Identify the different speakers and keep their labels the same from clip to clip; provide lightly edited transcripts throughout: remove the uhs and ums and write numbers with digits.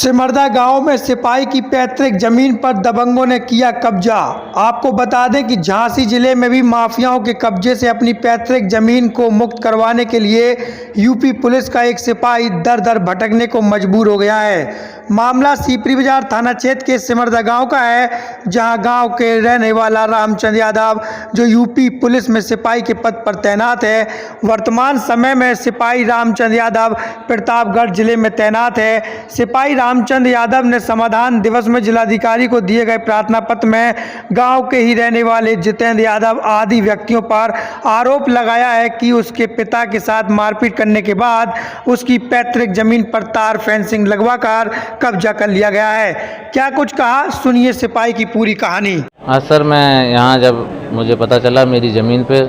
Speaker 1: सिमरदा गांव में सिपाही की पैतृक जमीन पर दबंगों ने किया कब्जा। आपको बता दें कि झांसी जिले में भी माफियाओं के कब्जे से अपनी पैतृक जमीन को मुक्त करवाने के लिए यूपी पुलिस का एक सिपाही दर दर भटकने को मजबूर हो गया है। मामला सीपरी बाजार थाना क्षेत्र के सिमरदा गांव का है, जहां गांव के रहने वाला रामचंद यादव, जो यूपी पुलिस में सिपाही के पद पर तैनात है, वर्तमान समय में सिपाही रामचंद यादव प्रतापगढ़ जिले में तैनात है। सिपाही रामचंद यादव ने समाधान दिवस में जिलाधिकारी को दिए गए प्रार्थना पत्र में गांव के ही रहने वाले जितेंद्र यादव आदि व्यक्तियों पर आरोप लगाया है कि उसके पिता के साथ मारपीट करने के बाद उसकी पैतृक जमीन पर तार फेंसिंग लगवाकर कब्जा कर लिया गया है। क्या कुछ कहा, सुनिए सिपाही की पूरी कहानी।
Speaker 2: हाँ सर, मैं यहाँ जब मुझे पता चला मेरी ज़मीन पे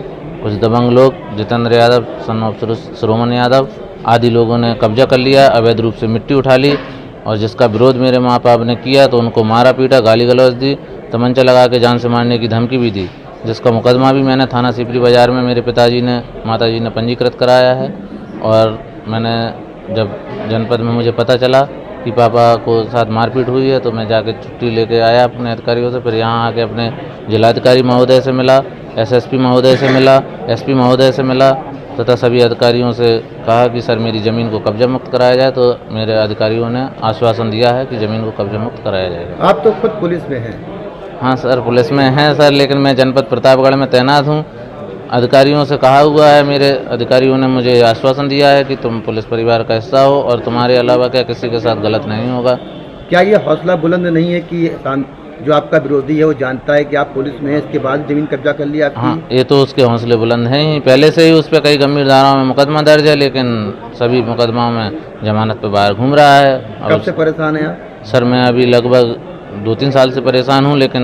Speaker 2: कुछ दबंग लोग जितेंद्र यादव, सन ऑफ श्रोमन यादव आदि लोगों ने कब्जा कर लिया, अवैध रूप से मिट्टी उठा ली और जिसका विरोध मेरे माँ बाप ने किया तो उनको मारा पीटा, गाली गलौज दी, तमंचा लगा के जान से मारने की धमकी भी दी, जिसका मुकदमा भी मैंने थाना सीपरी बाजार में मेरे पिताजी ने, माताजी ने पंजीकृत कराया है। और मैंने जब जनपद में मुझे पता चला कि पापा को साथ मारपीट हुई है तो मैं जाके छुट्टी लेके आया अपने अधिकारियों से। फिर यहाँ आके अपने जिलाधिकारी महोदय से मिला, एसएसपी महोदय से मिला, एसपी महोदय से मिला तथा सभी अधिकारियों से कहा कि सर मेरी ज़मीन को कब्जा मुक्त कराया जाए। तो मेरे अधिकारियों ने आश्वासन दिया है कि ज़मीन को कब्जा मुक्त कराया जाएगा।
Speaker 3: आप तो खुद पुलिस में हैं?
Speaker 2: हाँ सर, पुलिस में हैं सर, लेकिन मैं जनपद प्रतापगढ़ में तैनात हूँ। अधिकारियों से कहा हुआ है, मेरे अधिकारियों ने मुझे आश्वासन दिया है कि तुम पुलिस परिवार का हिस्सा हो और तुम्हारे अलावा क्या किसी के साथ गलत नहीं होगा।
Speaker 3: क्या ये हौसला बुलंद नहीं है कि जो आपका विरोधी है वो जानता है कि आप पुलिस में हैं, इसके बाद जमीन कब्जा कर लिया आपकी?
Speaker 2: हाँ, ये तो उसके हौसले बुलंद हैं ही। पहले से ही उस पर कई गंभीर धाराओं में मुकदमा दर्ज है, लेकिन सभी मुकदमाओं में जमानत पर बाहर घूम रहा है।
Speaker 3: कब से परेशान है आप?
Speaker 2: सर मैं अभी लगभग 2-3 साल से परेशान हूँ, लेकिन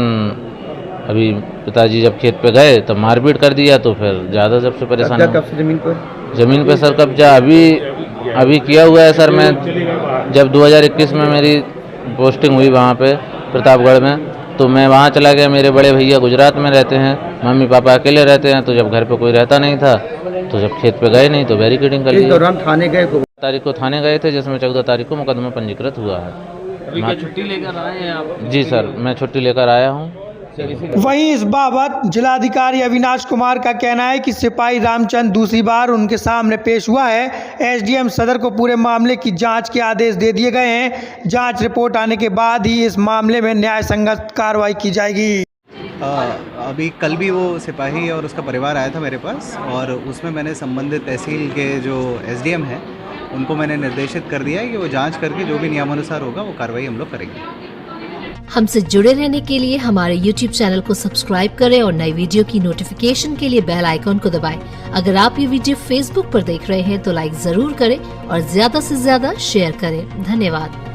Speaker 2: अभी पिताजी जब खेत पे गए तब मारपीट कर दिया तो फिर ज़्यादा जब से परेशान हूँ।
Speaker 3: कब से
Speaker 2: ज़मीन पे सर कब्जा अभी किया हुआ है सर। मैं जब 2021 में मेरी पोस्टिंग हुई वहाँ पे प्रतापगढ़ में, तो मैं वहाँ चला गया। मेरे बड़े भैया गुजरात में रहते हैं, मम्मी पापा अकेले रहते हैं, तो जब घर पे कोई रहता नहीं था तो जब खेत पे गए नहीं तो बैरिकेडिंग कर ली।
Speaker 3: इस दौरान थाने गए?
Speaker 2: तारीख को थाने गए थे, जिसमें 14 तारीख को मुकदमा पंजीकृत हुआ है।
Speaker 4: अभी क्या छुट्टी लेकर आए हैं आप?
Speaker 2: जी सर, मैं छुट्टी लेकर आया हूँ।
Speaker 1: वहीं इस बाबत जिलाधिकारी अविनाश कुमार का कहना है कि सिपाही रामचंद दूसरी बार उनके सामने पेश हुआ है। एसडीएम सदर को पूरे मामले की जांच के आदेश दे दिए गए हैं। जांच रिपोर्ट आने के बाद ही इस मामले में न्याय संगत कार्रवाई की जाएगी।
Speaker 5: अभी कल भी वो सिपाही और उसका परिवार आया था मेरे पास, और उसमें मैंने संबंधित तहसील के जो एसडीएम हैं उनको मैंने निर्देशित कर दिया है कि वो जाँच करके जो भी नियमानुसार होगा वो कार्रवाई हम लोग करेंगे।
Speaker 6: हमसे जुड़े रहने के लिए हमारे YouTube चैनल को सब्सक्राइब करें और नई वीडियो की नोटिफिकेशन के लिए बेल आइकॉन को दबाएं। अगर आप ये वीडियो Facebook पर देख रहे हैं तो लाइक जरूर करें और ज्यादा से ज्यादा शेयर करें। धन्यवाद।